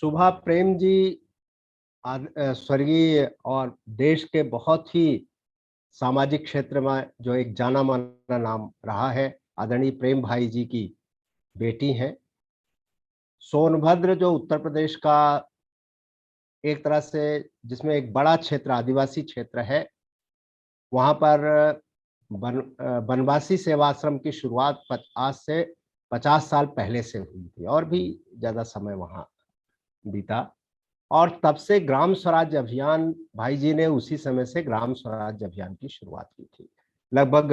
सुभा प्रेम जी स्वर्गीय और देश के बहुत ही सामाजिक क्षेत्र में जो एक जाना माना नाम रहा है, आदरणीय प्रेम भाई जी की बेटी हैं। सोनभद्र जो उत्तर प्रदेश का एक तरह से जिसमें एक बड़ा क्षेत्र आदिवासी क्षेत्र है, वहां पर बनवासी सेवाश्रम की शुरुआत आज से 50 साल पहले से हुई थी और भी ज्यादा समय वहां बीता। और तब से ग्राम स्वराज अभियान भाई जी ने उसी समय से ग्राम स्वराज अभियान की शुरुआत की थी। लगभग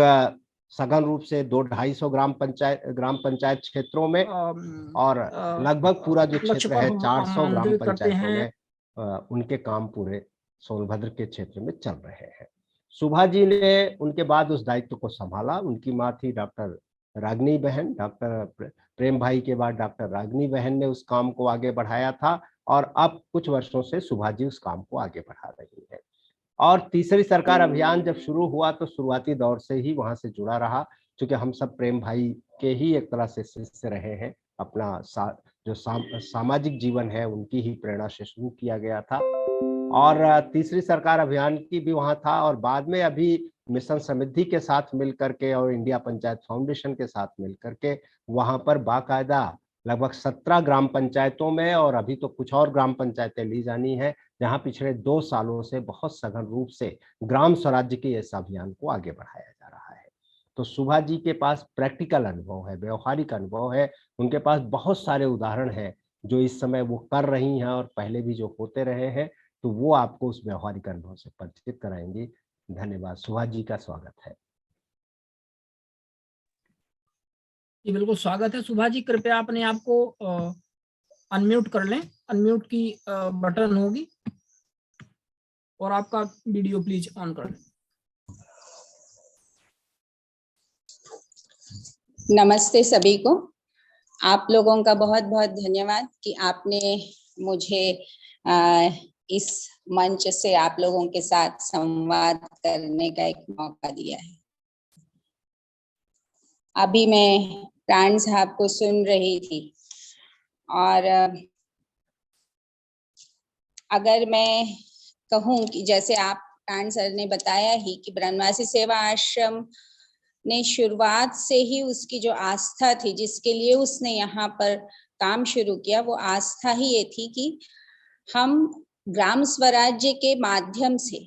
सघन रूप से 200-250 ग्राम पंचायत क्षेत्रों में और लगभग पूरा जो क्षेत्र है 400 ग्राम पंचायतों में उनके काम पूरे सोनभद्र के क्षेत्र में चल रहे हैं। सुभा जी ने उनके बाद उस दायित्व को संभाला। उनकी माँ थी डॉक्टर रागिनी बहन। डॉक्टर प्रेम भाई के बाद डॉक्टर रागिनी बहन ने उस काम को आगे बढ़ाया था और अब कुछ वर्षों से सुभा जी उस काम को आगे बढ़ा रही है। और तीसरी सरकार अभियान जब शुरू हुआ तो शुरुआती दौर से ही वहां से जुड़ा रहा, क्योंकि हम सब प्रेम भाई के ही एक तरह से शिष्य रहे हैं। अपना जो सामाजिक जीवन है उनकी ही प्रेरणा से शुरू किया गया था। और तीसरी सरकार अभियान की भी वहां था और बाद में अभी मिशन समृद्धि के साथ मिलकर के और इंडिया पंचायत फाउंडेशन के साथ मिलकर के वहां पर बाकायदा लगभग 17 ग्राम पंचायतों में और अभी तो कुछ और ग्राम पंचायतें ली जानी है, जहां पिछले 2 सालों से बहुत सघन रूप से ग्राम स्वराज्य के इस अभियान को आगे बढ़ाया जा रहा है। तो सुभा जी के पास प्रैक्टिकल अनुभव है, व्यवहारिक अनुभव है। उनके पास बहुत सारे उदाहरण हैं जो इस समय वो कर रही हैं और पहले भी जो होते रहे हैं, तो वो आपको उस व्यवहारिक अनुभव से परिचित कराएंगी। धन्यवाद। सुभा जी का स्वागत है। जी बिल्कुल स्वागत है। सुभा जी कृपया अपने आप को अनम्यूट कर लें। अनम्यूट की बटन होगी और आपका वीडियो प्लीज ऑन कर लें। नमस्ते सभी को। आप लोगों का बहुत बहुत धन्यवाद कि आपने मुझे इस मंच से आप लोगों के साथ संवाद करने का एक मौका दिया है। अभी मैं प्राण साहब को सुन रही थी और अगर मैं कहूँ कि जैसे आप प्राण सर ने बताया ही कि बनवासी सेवा आश्रम ने शुरुआत से ही उसकी जो आस्था थी जिसके लिए उसने यहाँ पर काम शुरू किया, वो आस्था ही ये थी कि हम ग्राम स्वराज्य के माध्यम से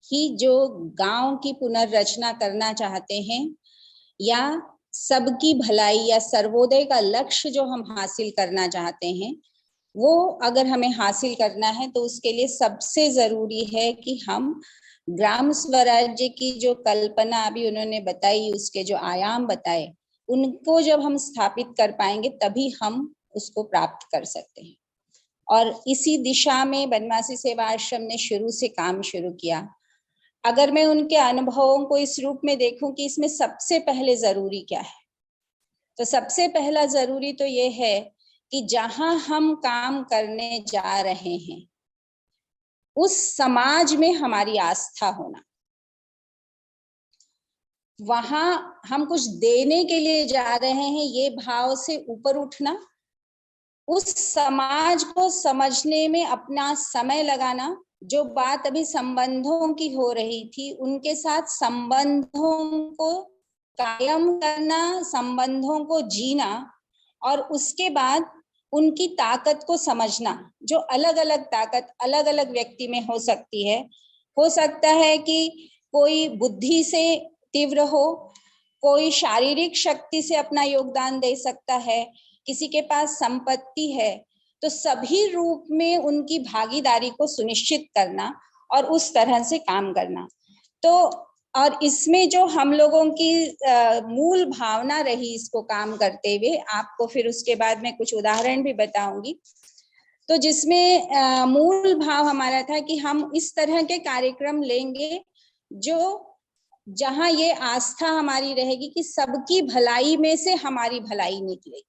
ही जो गांव की पुनर्रचना करना चाहते हैं या सबकी भलाई या सर्वोदय का लक्ष्य जो हम हासिल करना चाहते हैं, वो अगर हमें हासिल करना है तो उसके लिए सबसे जरूरी है कि हम ग्राम स्वराज्य की जो कल्पना अभी उन्होंने बताई, उसके जो आयाम बताए, उनको जब हम स्थापित कर पाएंगे तभी हम उसको प्राप्त कर सकते हैं। और इसी दिशा में बनवासी सेवा आश्रम ने शुरू से काम शुरू किया। अगर मैं उनके अनुभवों को इस रूप में देखूं कि इसमें सबसे पहले जरूरी क्या है, तो सबसे पहला जरूरी तो ये है कि जहां हम काम करने जा रहे हैं उस समाज में हमारी आस्था होना, वहां हम कुछ देने के लिए जा रहे हैं ये भाव से ऊपर उठना, उस समाज को समझने में अपना समय लगाना। जो बात अभी संबंधों की हो रही थी, उनके साथ संबंधों को कायम करना, संबंधों को जीना और उसके बाद उनकी ताकत को समझना। जो अलग अलग ताकत अलग अलग व्यक्ति में हो सकती है। हो सकता है कि कोई बुद्धि से तीव्र हो, कोई शारीरिक शक्ति से अपना योगदान दे सकता है, किसी के पास संपत्ति है, तो सभी रूप में उनकी भागीदारी को सुनिश्चित करना और उस तरह से काम करना। तो और इसमें जो हम लोगों की मूल भावना रही इसको काम करते हुए, आपको फिर उसके बाद में कुछ उदाहरण भी बताऊंगी, तो जिसमें मूल भाव हमारा था कि हम इस तरह के कार्यक्रम लेंगे जो जहां ये आस्था हमारी रहेगी कि सबकी भलाई में से हमारी भलाई निकलेगी।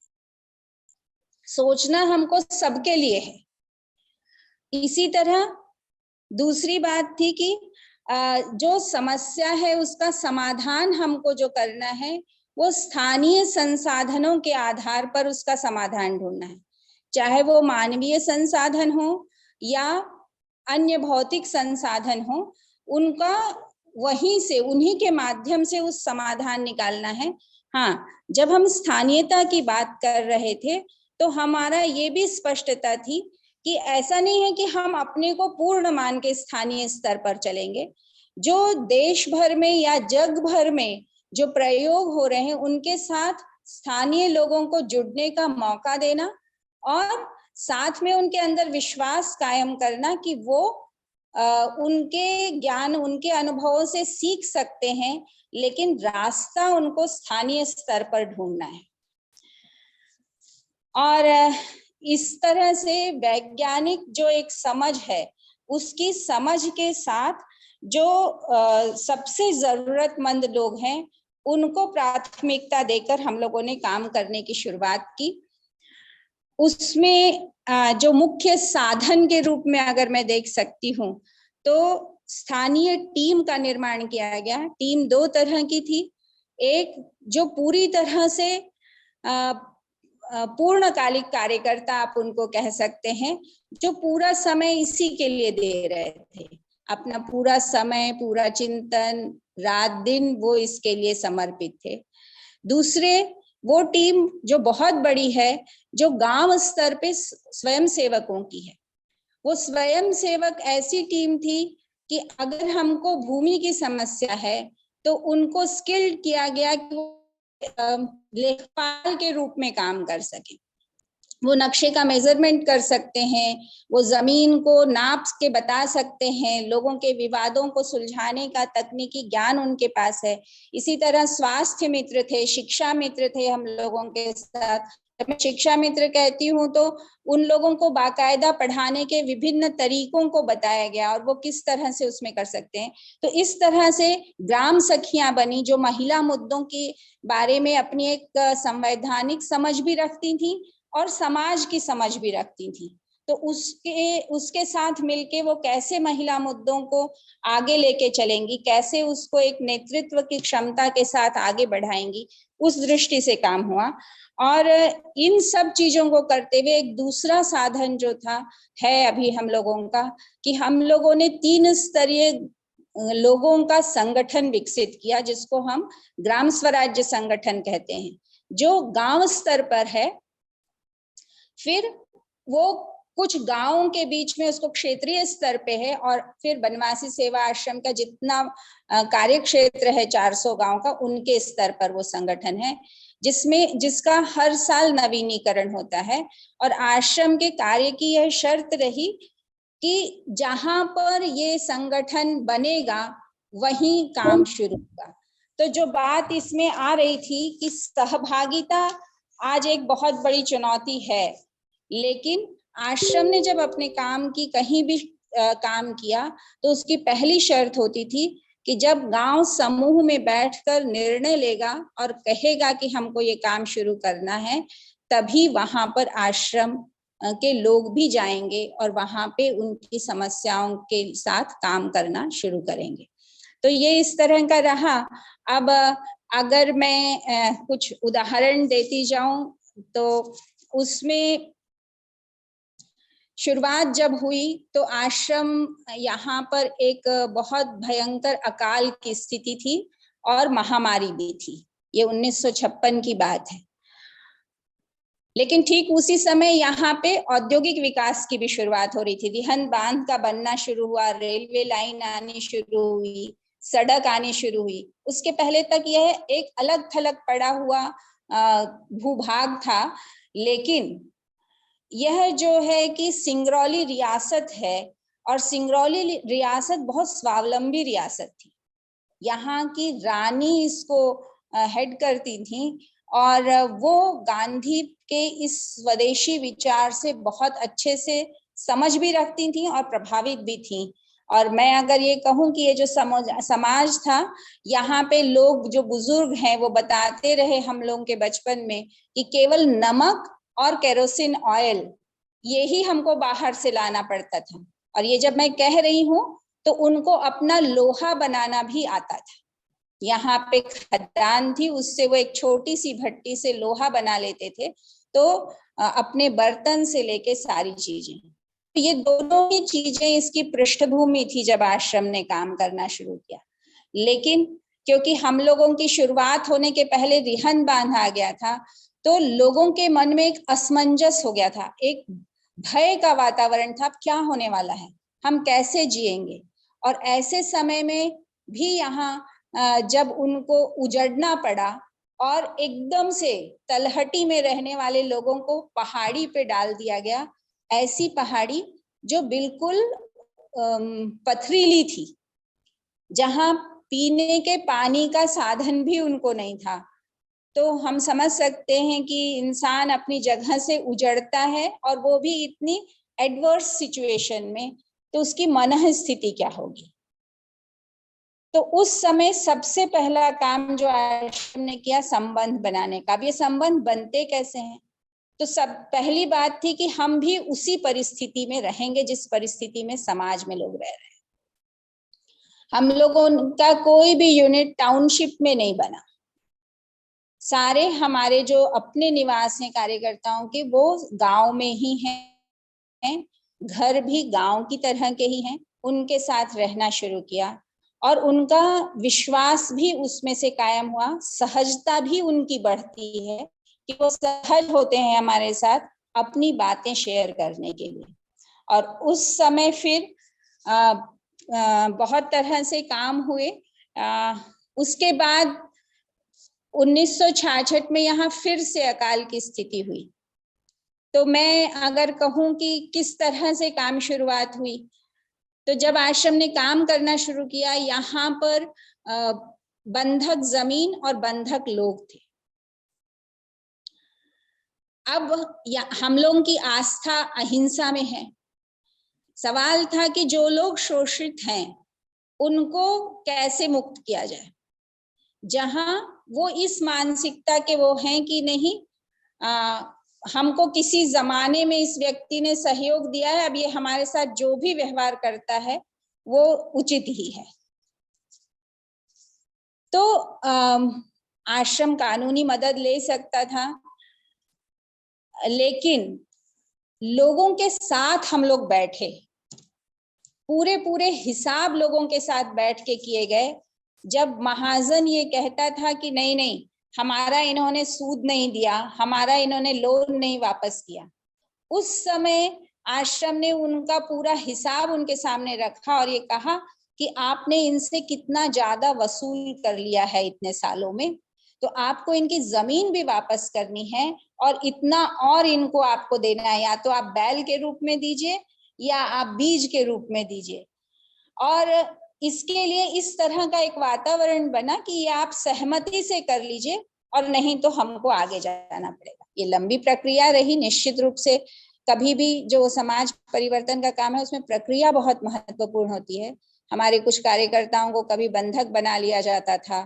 सोचना हमको सबके लिए है। इसी तरह दूसरी बात थी कि जो समस्या है उसका समाधान हमको जो करना है वो स्थानीय संसाधनों के आधार पर उसका समाधान ढूंढना है। चाहे वो मानवीय संसाधन हो या अन्य भौतिक संसाधन हो, उनका वहीं से, उन्हीं के माध्यम से उस समाधान निकालना है। हाँ, जब हम स्थानीयता की बात कर रहे थे तो हमारा ये भी स्पष्टता थी कि ऐसा नहीं है कि हम अपने को पूर्ण मान के स्थानीय स्तर पर चलेंगे। जो देश भर में या जग भर में जो प्रयोग हो रहे हैं उनके साथ स्थानीय लोगों को जुड़ने का मौका देना और साथ में उनके अंदर विश्वास कायम करना कि वो उनके ज्ञान, उनके अनुभवों से सीख सकते हैं, लेकिन रास्ता उनको स्थानीय स्तर पर ढूंढना है। और इस तरह से वैज्ञानिक जो एक समझ है, उसकी समझ के साथ जो सबसे जरूरतमंद लोग हैं उनको प्राथमिकता देकर हम लोगों ने काम करने की शुरुआत की। उसमें जो मुख्य साधन के रूप में अगर मैं देख सकती हूँ तो स्थानीय टीम का निर्माण किया गया। टीम दो तरह की थी, एक जो पूरी तरह से पूर्णकालिक कार्यकर्ता आप उनको कह सकते हैं, जो पूरा समय इसी के लिए दे रहे थे, अपना पूरा समय, पूरा चिंतन, रात दिन वो इसके लिए समर्पित थे। दूसरे वो टीम जो बहुत बड़ी है, जो गांव स्तर पे स्वयं सेवकों की है। वो स्वयं सेवक ऐसी टीम थी कि अगर हमको भूमि की समस्या है तो उनको स्किल्ड किया गया कि वो लेखपाल के रूप में काम कर सके। वो नक्शे का मेजरमेंट कर सकते हैं, वो जमीन को नाप के बता सकते हैं, लोगों के विवादों को सुलझाने का तकनीकी ज्ञान उनके पास है। इसी तरह स्वास्थ्य मित्र थे, शिक्षा मित्र थे हम लोगों के साथ। जब मैं शिक्षा मित्र कहती हूँ तो उन लोगों को बाकायदा पढ़ाने के विभिन्न तरीकों को बताया गया और वो किस तरह से उसमें कर सकते हैं। तो इस तरह से ग्राम सखियां बनी, जो महिला मुद्दों के बारे में अपनी एक संवैधानिक समझ भी रखती थी और समाज की समझ भी रखती थी। तो उसके साथ मिलके वो कैसे महिला मुद्दों को आगे लेके चलेंगी, कैसे उसको एक नेतृत्व की क्षमता के साथ आगे बढ़ाएंगी, उस दृष्टि से काम हुआ। और इन सब चीजों को करते हुए एक दूसरा साधन जो था है अभी हम लोगों का, कि हम लोगों ने 3 स्तरीय लोगों का संगठन विकसित किया, जिसको हम ग्राम स्वराज्य संगठन कहते हैं, जो गांव स्तर पर है। फिर वो कुछ गांवों के बीच में उसको क्षेत्रीय स्तर पे है, और फिर बनवासी सेवा आश्रम का जितना कार्य क्षेत्र है 400 गांव का, उनके स्तर पर वो संगठन है, जिसका हर साल नवीनीकरण होता है। और आश्रम के कार्य की यह शर्त रही कि जहां पर ये संगठन बनेगा वहीं काम शुरू होगा। तो जो बात इसमें आ रही थी कि सहभागिता आज एक बहुत बड़ी चुनौती है, लेकिन आश्रम ने जब अपने काम की कहीं भी काम किया तो उसकी पहली शर्त होती थी कि जब गांव समूह में बैठकर निर्णय लेगा और कहेगा कि हमको ये काम शुरू करना है, तभी वहां पर आश्रम के लोग भी जाएंगे और वहां पे उनकी समस्याओं के साथ काम करना शुरू करेंगे। तो ये इस तरह का रहा। अब अगर मैं कुछ उदाहरण देती जाऊं तो उसमें शुरुआत जब हुई तो आश्रम यहाँ पर एक बहुत भयंकर अकाल की स्थिति थी और महामारी भी थी। ये 1956 की बात है। लेकिन ठीक उसी समय यहाँ पे औद्योगिक विकास की भी शुरुआत हो रही थी। रिहंद बांध का बनना शुरू हुआ, रेलवे लाइन आनी शुरू हुई, सड़क आनी शुरू हुई। उसके पहले तक यह एक अलग थलग पड़ा हुआ भूभाग था, लेकिन यह जो है कि सिंगरौली रियासत है और सिंगरौली रियासत बहुत स्वावलंबी रियासत थी। यहाँ की रानी इसको हेड करती थी और वो गांधी के इस स्वदेशी विचार से बहुत अच्छे से समझ भी रखती थी और प्रभावित भी थी। और मैं अगर ये कहूँ कि ये जो समाज था, यहाँ पे लोग जो बुजुर्ग हैं वो बताते रहे हम लोगों के बचपन में कि केवल नमक और केरोसिन ऑयल यही हमको बाहर से लाना पड़ता था। और ये जब मैं कह रही हूँ तो उनको अपना लोहा बनाना भी आता था। यहाँ पे खदान थी, उससे वो एक छोटी सी भट्टी से लोहा बना लेते थे। तो अपने बर्तन से लेके सारी चीजें। ये दोनों ही चीजें इसकी पृष्ठभूमि थी जब आश्रम ने काम करना शुरू किया। लेकिन क्योंकि हम लोगों की शुरुआत होने के पहले रिहन बांधा गया था, तो लोगों के मन में एक असमंजस हो गया था, एक भय का वातावरण था, क्या होने वाला है, हम कैसे जिएंगे। और ऐसे समय में भी यहाँ जब उनको उजड़ना पड़ा और एकदम से तलहटी में रहने वाले लोगों को पहाड़ी पे डाल दिया गया, ऐसी पहाड़ी जो बिल्कुल पथरीली थी, जहां पीने के पानी का साधन भी उनको नहीं था। तो हम समझ सकते हैं कि इंसान अपनी जगह से उजड़ता है और वो भी इतनी एडवर्स सिचुएशन में, तो उसकी मनः स्थिति क्या होगी। तो उस समय सबसे पहला काम जो आश्रम ने किया, संबंध बनाने का। अब ये संबंध बनते कैसे हैं? तो सब पहली बात थी कि हम भी उसी परिस्थिति में रहेंगे जिस परिस्थिति में समाज में लोग रह रहे हैं। हम लोगों का कोई भी यूनिट टाउनशिप में नहीं बना, सारे हमारे जो अपने निवास हैं कार्यकर्ताओं के, वो गांव में ही हैं, घर भी गांव की तरह के ही हैं, उनके साथ रहना शुरू किया और उनका विश्वास भी उसमें से कायम हुआ, सहजता भी उनकी बढ़ती है कि वो सहज होते हैं हमारे साथ अपनी बातें शेयर करने के लिए। और उस समय फिर बहुत तरह से काम हुए। उसके बाद 1966 में यहाँ फिर से अकाल की स्थिति हुई। तो मैं अगर कहूँ कि किस तरह से काम शुरुआत हुई, तो जब आश्रम ने काम करना शुरू किया, यहाँ पर बंधक जमीन और बंधक लोग थे। अब हम लोगों की आस्था अहिंसा में है। सवाल था कि जो लोग शोषित हैं उनको कैसे मुक्त किया जाए, जहां वो इस मानसिकता के वो हैं कि नहीं, हमको किसी जमाने में इस व्यक्ति ने सहयोग दिया है, अब ये हमारे साथ जो भी व्यवहार करता है वो उचित ही है। तो आश्रम कानूनी मदद ले सकता था, लेकिन लोगों के साथ हम लोग बैठे, पूरे हिसाब लोगों के साथ बैठ के किए गए। जब महाजन ये कहता था कि नहीं नहीं, हमारा इन्होंने सूद नहीं दिया, हमारा इन्होंने लोन नहीं वापस किया, उस समय आश्रम ने उनका पूरा हिसाब उनके सामने रखा और ये कहा कि आपने इनसे कितना ज्यादा वसूल कर लिया है इतने सालों में, तो आपको इनकी जमीन भी वापस करनी है और इतना और इनको आपको देना है, या तो आप बैल के रूप में दीजिए या आप बीज के रूप में दीजिए। और इसके लिए इस तरह का एक वातावरण बना कि ये आप सहमति से कर लीजिए और नहीं तो हमको आगे जाना पड़ेगा। ये लंबी प्रक्रिया रही, निश्चित रूप से कभी भी जो समाज परिवर्तन का काम है उसमें प्रक्रिया बहुत महत्वपूर्ण होती है। हमारे कुछ कार्यकर्ताओं को कभी बंधक बना लिया जाता था,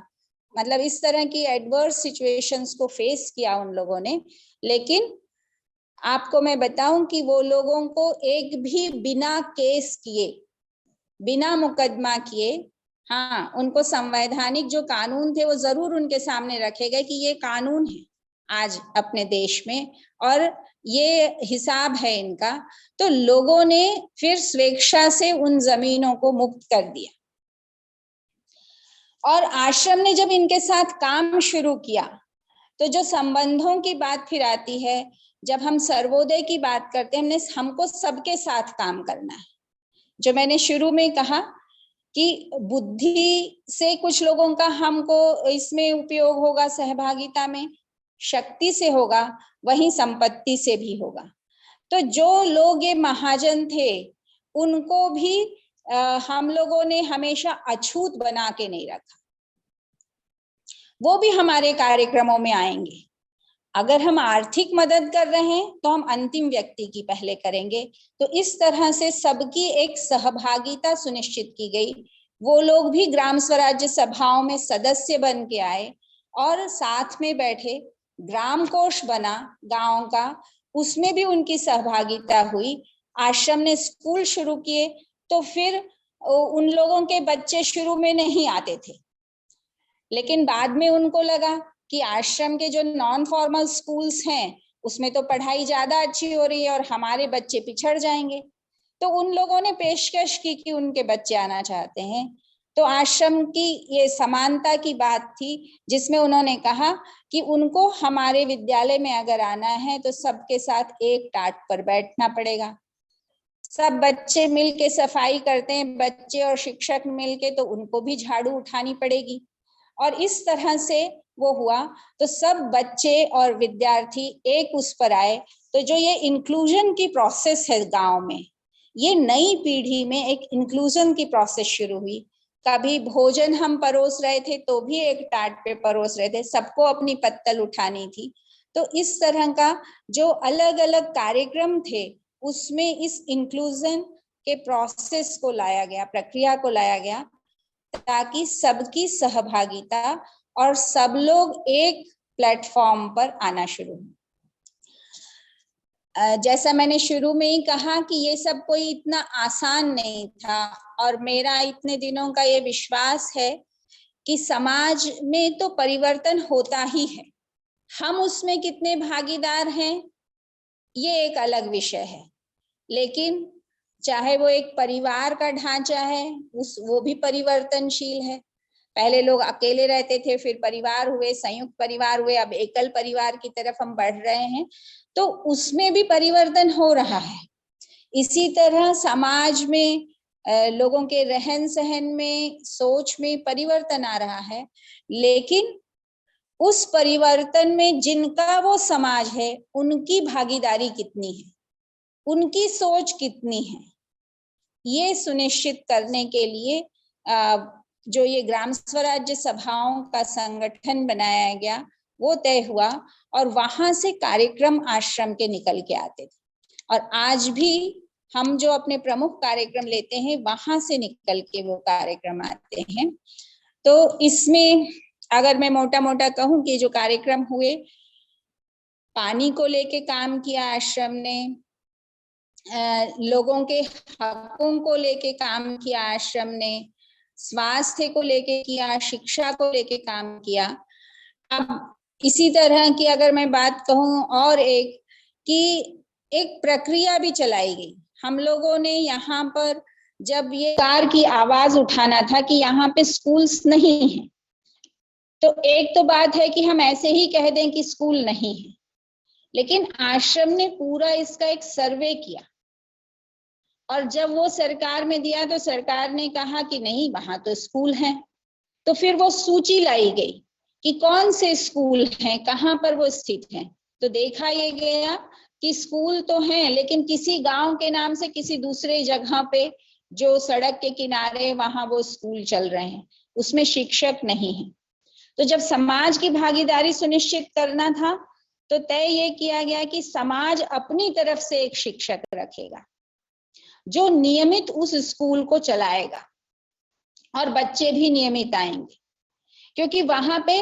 मतलब इस तरह की एडवर्स सिचुएशंस को फेस किया उन लोगों ने। लेकिन आपको मैं बताऊं कि वो लोगों को एक भी बिना केस किए, बिना मुकदमा किए, हाँ, उनको संवैधानिक जो कानून थे वो जरूर उनके सामने रखे गए कि ये कानून है आज अपने देश में और ये हिसाब है इनका। तो लोगों ने फिर स्वेच्छा से उन जमीनों को मुक्त कर दिया। और आश्रम ने जब इनके साथ काम शुरू किया तो जो संबंधों की बात फिर आती है, जब हम सर्वोदय की बात करते हैं, हमको सबके साथ काम करना है। जो मैंने शुरू में कहा कि बुद्धि से कुछ लोगों का हमको इसमें उपयोग होगा, सहभागिता में, शक्ति से होगा, वहीं संपत्ति से भी होगा। तो जो लोग ये महाजन थे उनको भी हम लोगों ने हमेशा अछूत बना के नहीं रखा, वो भी हमारे कार्यक्रमों में आएंगे। अगर हम आर्थिक मदद कर रहे हैं तो हम अंतिम व्यक्ति की पहले करेंगे। तो इस तरह से सबकी एक सहभागिता सुनिश्चित की गई। वो लोग भी ग्राम स्वराज्य सभाओं में सदस्य बन के आए और साथ में बैठे, ग्राम कोष बना गांव का, उसमें भी उनकी सहभागिता हुई। आश्रम ने स्कूल शुरू किए तो फिर उन लोगों के बच्चे शुरू में नहीं आते थे, लेकिन बाद में उनको लगा कि आश्रम के जो नॉन फॉर्मल स्कूल्स हैं उसमें तो पढ़ाई ज्यादा अच्छी हो रही है और हमारे बच्चे पिछड़ जाएंगे। तो उन लोगों ने पेशकश की कि उनके बच्चे आना चाहते हैं। तो आश्रम की ये समानता की बात थी, जिसमें उन्होंने कहा कि उनको हमारे विद्यालय में अगर आना है तो सबके साथ एक टाट पर बैठना पड़ेगा। सब बच्चे मिलके सफाई करते हैं, बच्चे और शिक्षक मिलके, तो उनको भी झाड़ू उठानी पड़ेगी। और इस तरह से वो हुआ, तो सब बच्चे और विद्यार्थी एक उस पर आए। तो जो ये इंक्लूजन की प्रोसेस है गांव में, ये नई पीढ़ी में एक इंक्लूजन की प्रोसेस शुरू हुई। कभी भोजन हम परोस रहे थे तो भी एक टाट पे परोस रहे थे, सबको अपनी पत्तल उठानी थी। तो इस तरह का जो अलग अलग कार्यक्रम थे, उसमें इस इंक्लूजन के प्रोसेस को लाया गया, प्रक्रिया को लाया गया, ताकि सबकी सहभागिता और सब लोग एक प्लेटफॉर्म पर आना शुरू हो। जैसा मैंने शुरू में ही कहा कि ये सब कोई इतना आसान नहीं था, और मेरा इतने दिनों का ये विश्वास है कि समाज में तो परिवर्तन होता ही है, हम उसमें कितने भागीदार हैं ये एक अलग विषय है। लेकिन चाहे वो एक परिवार का ढांचा है, वो भी परिवर्तनशील है। पहले लोग अकेले रहते थे, फिर परिवार हुए, संयुक्त परिवार हुए, अब एकल परिवार की तरफ हम बढ़ रहे हैं, तो उसमें भी परिवर्तन हो रहा है। इसी तरह समाज में लोगों के रहन सहन में, सोच में परिवर्तन आ रहा है। लेकिन उस परिवर्तन में जिनका वो समाज है, उनकी भागीदारी कितनी है, उनकी सोच कितनी है, ये सुनिश्चित करने के लिए जो ये ग्राम स्वराज्य सभाओं का संगठन बनाया गया, वो तय हुआ, और वहां से कार्यक्रम आश्रम के निकल के आते थे। और आज भी हम जो अपने प्रमुख कार्यक्रम लेते हैं, वहां से निकल के वो कार्यक्रम आते हैं। तो इसमें अगर मैं मोटा मोटा कहूं कि जो कार्यक्रम हुए, पानी को लेके काम किया आश्रम ने, लोगों के हकों को लेके काम किया आश्रम ने, स्वास्थ्य को लेके किया, शिक्षा को लेके काम किया। अब इसी तरह की अगर मैं बात कहूं और एक प्रक्रिया भी चलाई गई। हम लोगों ने यहाँ पर जब ये सरकार की आवाज उठाना था कि यहाँ पे स्कूल्स नहीं है, तो एक तो बात है कि हम ऐसे ही कह दें कि स्कूल नहीं है, लेकिन आश्रम ने पूरा इसका एक सर्वे किया, और जब वो सरकार में दिया तो सरकार ने कहा कि नहीं, वहां तो स्कूल हैं। तो फिर वो सूची लाई गई कि कौन से स्कूल हैं, कहाँ पर वो स्थित हैं। तो देखा ये गया कि स्कूल तो हैं, लेकिन किसी गांव के नाम से किसी दूसरे जगह पे, जो सड़क के किनारे, वहां वो स्कूल चल रहे हैं, उसमें शिक्षक नहीं है। तो जब समाज की भागीदारी सुनिश्चित करना था, तो तय ये किया गया कि समाज अपनी तरफ से एक शिक्षक रखेगा जो नियमित उस स्कूल को चलाएगा, और बच्चे भी नियमित आएंगे। क्योंकि वहां पे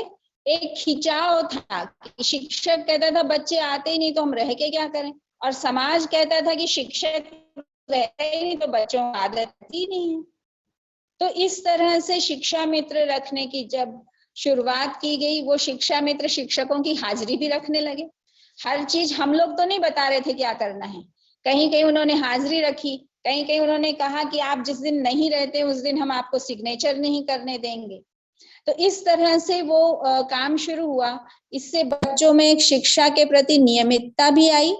एक खिंचाव था कि शिक्षक कहता था बच्चे आते ही नहीं तो हम रह के क्या करें, और समाज कहता था कि शिक्षक रहते ही नहीं तो बच्चों को आदत ही नहीं है। तो इस तरह से शिक्षा मित्र रखने की जब शुरुआत की गई, वो शिक्षा मित्र शिक्षकों की हाजिरी भी रखने लगे। हर चीज हम लोग तो नहीं बता रहे थे क्या करना है, कहीं कहीं उन्होंने हाजिरी रखी, कहीं कहीं उन्होंने कहा कि आप जिस दिन नहीं रहते उस दिन हम आपको सिग्नेचर नहीं करने देंगे। तो इस तरह से वो काम शुरू हुआ। इससे बच्चों में एक शिक्षा के प्रति नियमितता भी आई,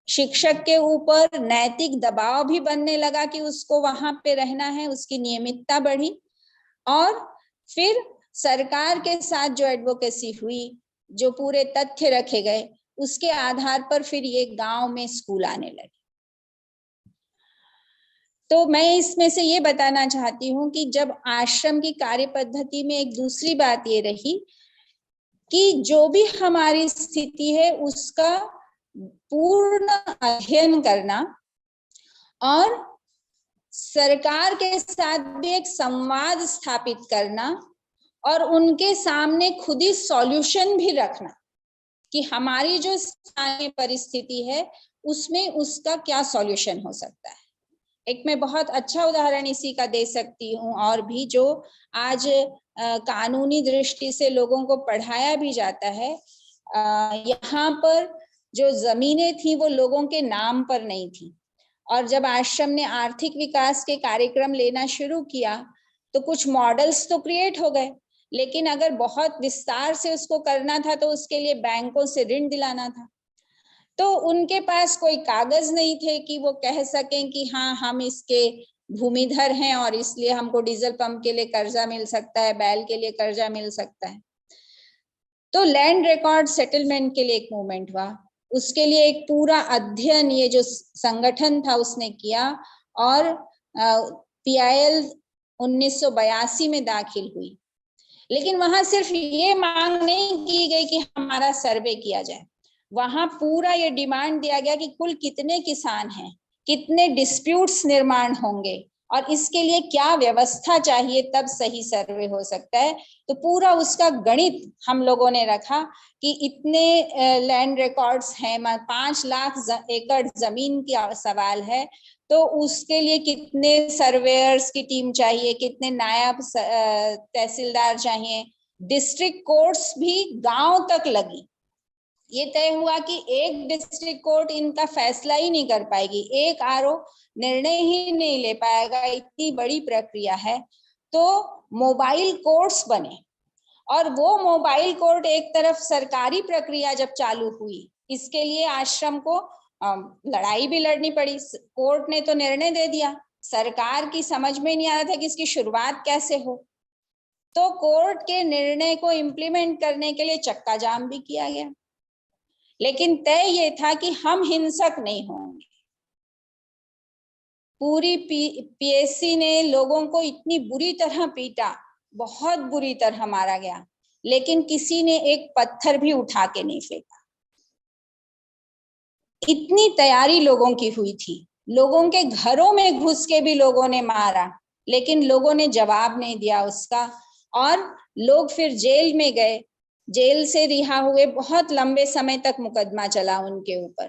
शिक्षक के ऊपर नैतिक दबाव भी बनने लगा कि उसको वहां पे रहना है, उसकी नियमितता बढ़ी। और फिर सरकार के साथ जो एडवोकेसी हुई, जो पूरे तथ्य रखे गए, उसके आधार पर फिर ये गांव में स्कूल आने लगे। तो मैं इसमें से ये बताना चाहती हूँ कि जब आश्रम की कार्य पद्धति में एक दूसरी बात ये रही कि जो भी हमारी स्थिति है उसका पूर्ण अध्ययन करना, और सरकार के साथ भी एक संवाद स्थापित करना, और उनके सामने खुद ही सॉल्यूशन भी रखना कि हमारी जो स्थानीय परिस्थिति है उसमें उसका क्या सॉल्यूशन हो सकता है। एक मैं बहुत अच्छा उदाहरण इसी का दे सकती हूँ, और भी जो आज कानूनी दृष्टि से लोगों को पढ़ाया भी जाता है। यहाँ पर जो जमीनें थी वो लोगों के नाम पर नहीं थी। और जब आश्रम ने आर्थिक विकास के कार्यक्रम लेना शुरू किया तो कुछ मॉडल्स तो क्रिएट हो गए, लेकिन अगर बहुत विस्तार से उसको करना था तो उसके लिए बैंकों से ऋण दिलाना था। तो उनके पास कोई कागज नहीं थे कि वो कह सकें कि हाँ हम इसके भूमिधर हैं और इसलिए हमको डीजल पंप के लिए कर्जा मिल सकता है, बैल के लिए कर्जा मिल सकता है। तो लैंड रिकॉर्ड सेटलमेंट के लिए एक मूवमेंट हुआ, उसके लिए एक पूरा अध्ययन ये जो संगठन था उसने किया और PIL 1982 में दाखिल हुई। लेकिन वहां सिर्फ ये मांग नहीं की गई कि हमारा सर्वे किया जाए, वहां पूरा ये डिमांड दिया गया कि कुल कितने किसान हैं, कितने डिस्प्यूट्स निर्माण होंगे और इसके लिए क्या व्यवस्था चाहिए, तब सही सर्वे हो सकता है। तो पूरा उसका गणित हम लोगों ने रखा कि इतने लैंड रिकॉर्ड्स हैं, 5 लाख एकड़ जमीन की सवाल है, तो उसके लिए कितने सर्वेयर्स की टीम चाहिए, कितने नायब तहसीलदार चाहिए, डिस्ट्रिक्ट कोर्ट्स भी गांव तक लगी। ये तय हुआ कि एक डिस्ट्रिक्ट कोर्ट इनका फैसला ही नहीं कर पाएगी, एक RO निर्णय ही नहीं ले पाएगा, इतनी बड़ी प्रक्रिया है। तो मोबाइल कोर्ट्स बने और वो मोबाइल कोर्ट एक तरफ सरकारी प्रक्रिया जब चालू हुई, इसके लिए आश्रम को लड़ाई भी लड़नी पड़ी। कोर्ट ने तो निर्णय दे दिया, सरकार की समझ में नहीं आ रहा था कि इसकी शुरुआत कैसे हो, तो कोर्ट के निर्णय को इम्प्लीमेंट करने के लिए चक्का जाम भी किया गया। लेकिन तय ये था कि हम हिंसक नहीं होंगे। पूरी PSC ने लोगों को इतनी बुरी तरह पीटा, बहुत बुरी तरह मारा गया, लेकिन किसी ने एक पत्थर भी उठा के नहीं फेंका। इतनी तैयारी लोगों की हुई थी, लोगों के घरों में घुस के भी लोगों ने मारा, लेकिन लोगों ने जवाब नहीं दिया उसका, और लोग फिर जेल में गए, जेल से रिहा हुए, बहुत लंबे समय तक मुकदमा चला उनके ऊपर,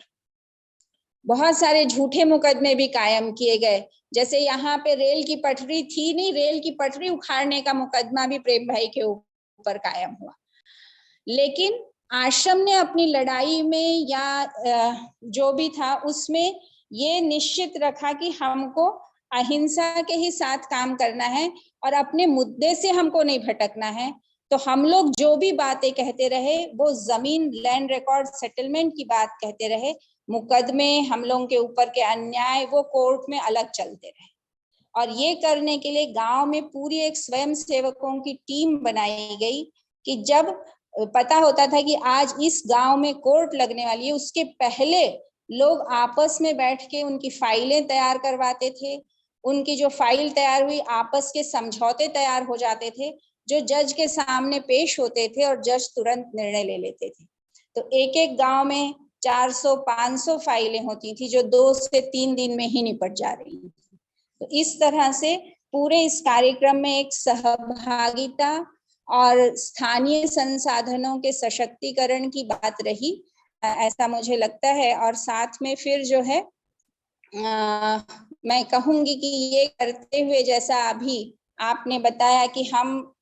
बहुत सारे झूठे मुकदमे भी कायम किए गए। जैसे यहाँ पे रेल की पटरी थी नहीं, रेल की पटरी उखाड़ने का मुकदमा भी प्रेम भाई के ऊपर कायम हुआ। लेकिन आश्रम ने अपनी लड़ाई में या जो भी था उसमें ये निश्चित रखा कि हमको अहिंसा के ही साथ काम करना है और अपने मुद्दे से हमको नहीं भटकना है। तो हम लोग जो भी बातें कहते रहे वो जमीन लैंड रिकॉर्ड सेटलमेंट की बात कहते रहे, मुकदमे हम लोगों के ऊपर के अन्याय वो कोर्ट में अलग चलते रहे। और ये करने के लिए गांव में पूरी एक स्वयं सेवकों की टीम बनाई गई कि जब पता होता था कि आज इस गांव में कोर्ट लगने वाली है, उसके पहले लोग आपस में बैठ के उनकी फाइलें तैयार करवाते थे, उनकी जो फाइल तैयार हुई आपस के समझौते तैयार हो जाते थे, जो जज के सामने पेश होते थे और जज तुरंत निर्णय ले लेते थे। तो एक एक गांव में 400-500 फाइलें होती थी जो 2 से 3 दिन में ही निपट जा रही थी। तो इस तरह से पूरे इस कार्यक्रम में एक सहभागिता और स्थानीय संसाधनों के सशक्तिकरण की बात रही, ऐसा मुझे लगता है। और साथ में फिर जो है मैं कहूंगी कि ये करते हुए, जैसा अभी आपने बताया कि हम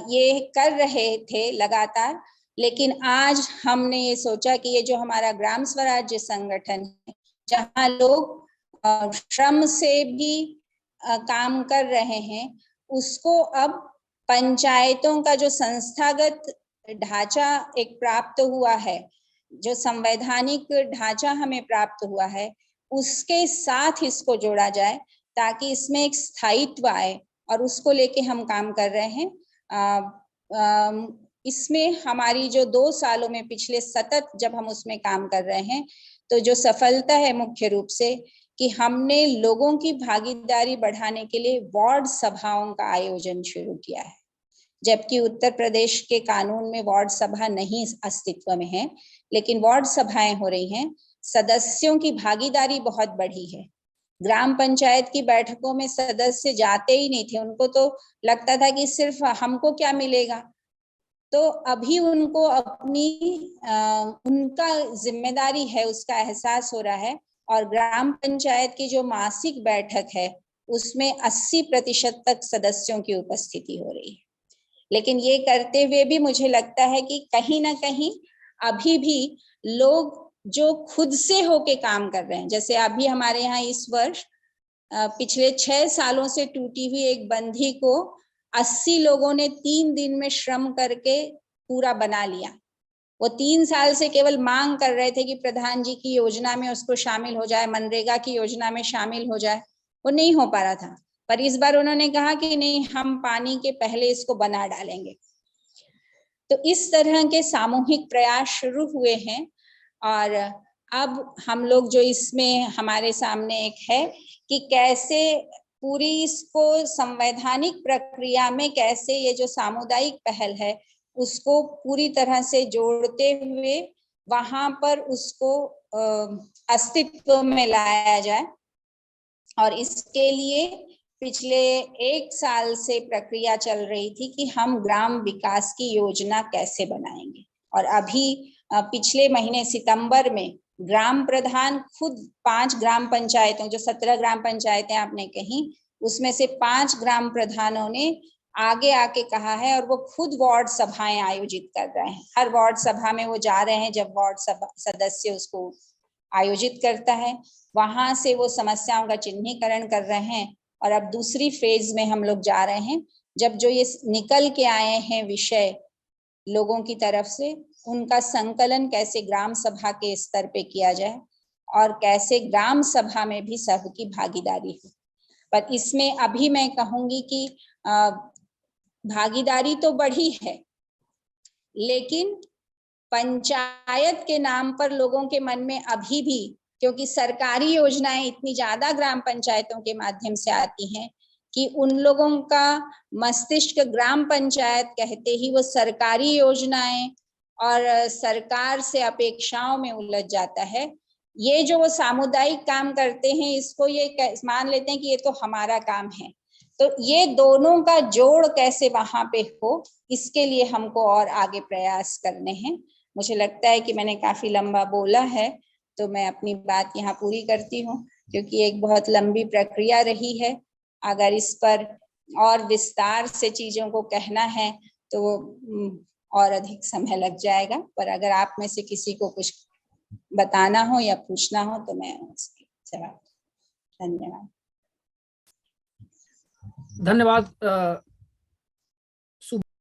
ये कर रहे थे लगातार, लेकिन आज हमने ये सोचा कि ये जो हमारा ग्राम स्वराज्य संगठन है, जहाँ लोग श्रम से भी काम कर रहे हैं, उसको अब पंचायतों का जो संस्थागत ढांचा एक प्राप्त हुआ है, जो संवैधानिक ढांचा हमें प्राप्त हुआ है, उसके साथ इसको जोड़ा जाए ताकि इसमें एक स्थायित्व आए, और उसको लेके हम काम कर रहे हैं। इसमें हमारी जो 2 सालों में पिछले सतत जब हम उसमें काम कर रहे हैं, तो जो सफलता है मुख्य रूप से कि हमने लोगों की भागीदारी बढ़ाने के लिए वार्ड सभाओं का आयोजन शुरू किया है। जबकि उत्तर प्रदेश के कानून में वार्ड सभा नहीं अस्तित्व में है, लेकिन वार्ड सभाएं हो रही हैं। सदस्यों की भागीदारी बहुत बढ़ी है। ग्राम पंचायत की बैठकों में सदस्य जाते ही नहीं थे, उनको तो लगता था कि सिर्फ हमको क्या मिलेगा। तो अभी उनको अपनी उनका जिम्मेदारी है उसका एहसास हो रहा है, और ग्राम पंचायत की जो मासिक बैठक है उसमें 80% तक सदस्यों की उपस्थिति हो रही है। लेकिन ये करते हुए भी मुझे लगता है कि कहीं ना कहीं अभी भी लोग जो खुद से होके काम कर रहे हैं। जैसे अभी हमारे यहाँ इस वर्ष पिछले 6 सालों से टूटी हुई एक बंधी को 80 लोगों ने 3 दिन में श्रम करके पूरा बना लिया। वो 3 साल से केवल मांग कर रहे थे कि प्रधान जी की योजना में उसको शामिल हो जाए, मनरेगा की योजना में शामिल हो जाए, वो नहीं हो पा रहा था। पर इस बार उन्होंने कहा कि नहीं, हम पानी के पहले इसको बना डालेंगे। तो इस तरह के सामूहिक प्रयास शुरू हुए हैं और अब हम लोग जो इसमें हमारे सामने एक है कि कैसे पूरी इसको संवैधानिक प्रक्रिया में कैसे ये जो सामुदायिक पहल है उसको पूरी तरह से जोड़ते हुए वहां पर उसको अस्तित्व में लाया जाए। और इसके लिए पिछले 1 साल से प्रक्रिया चल रही थी कि हम ग्राम विकास की योजना कैसे बनाएंगे। और अभी पिछले महीने सितंबर में ग्राम प्रधान खुद 5 ग्राम पंचायतों, जो 17 ग्राम पंचायतें आपने कही, उसमें से 5 ग्राम प्रधानों ने आगे आके कहा है और वो खुद वार्ड सभाएं आयोजित कर रहे हैं। हर वार्ड सभा में वो जा रहे हैं, जब वार्ड सभा सदस्य उसको आयोजित करता है, वहां से वो समस्याओं का चिन्हीकरण कर रहे हैं। और अब दूसरी फेज में हम लोग जा रहे हैं, जब जो ये निकल के आए हैं विषय लोगों की तरफ से, उनका संकलन कैसे ग्राम सभा के स्तर पे किया जाए और कैसे ग्राम सभा में भी सबकी भागीदारी हो। पर इसमें अभी मैं कहूंगी कि भागीदारी तो बढ़ी है, लेकिन पंचायत के नाम पर लोगों के मन में अभी भी, क्योंकि सरकारी योजनाएं इतनी ज्यादा ग्राम पंचायतों के माध्यम से आती हैं कि उन लोगों का मस्तिष्क ग्राम पंचायत कहते ही वो सरकारी योजनाएं और सरकार से अपेक्षाओं में उलझ जाता है। ये जो वो सामुदायिक काम करते हैं, इसको ये मान लेते हैं कि ये तो हमारा काम है। तो ये दोनों का जोड़ कैसे वहां पे हो, इसके लिए हमको और आगे प्रयास करने हैं। मुझे लगता है कि मैंने काफी लंबा बोला है, तो मैं अपनी बात यहाँ पूरी करती हूँ, क्योंकि एक बहुत लंबी प्रक्रिया रही है। अगर इस पर और विस्तार से चीजों को कहना है तो और अधिक समय लग जाएगा। पर अगर आप में से किसी को कुछ बताना हो या पूछना हो तो मैं उसकी जवाब। धन्यवाद। धन्यवाद